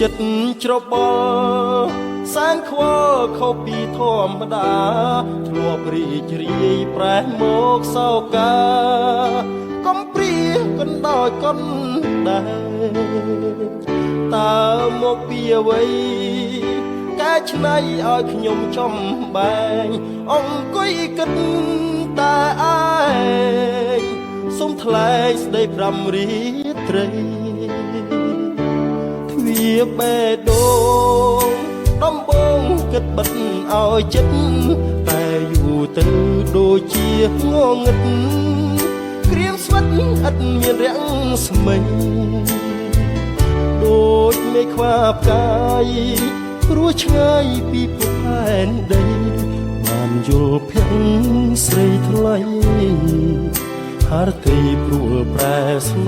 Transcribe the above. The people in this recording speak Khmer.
ចិត្តច្របល់សានខ្វល់ខុសពីធម្មតាធ្លាប់រីករាយប្រែមកសោកាកំព្រាកណ្ដោយកណ្ដែតើមកពីអ្វីកែច្នៃឲ្យខ្ញុំចំបែងអង្គុយគិតតែឯងសូមថ្លែងស្ដីប្រាំរីត្រីទ្វាបេះដូងដំបងគិតបិទឲ្យចិត្តតែយូរទៅដូចជាងងឹតក្រៀមស្វិតឥតមានរាំងស្មិញដូចមេឃខ្វាផ្កាយព្រោះឆ្ងាយពីពុកផែនដីបានយល់ភ័ក្រស្រីថ្លៃហារទីព្រួលប្រែស្នេហ៍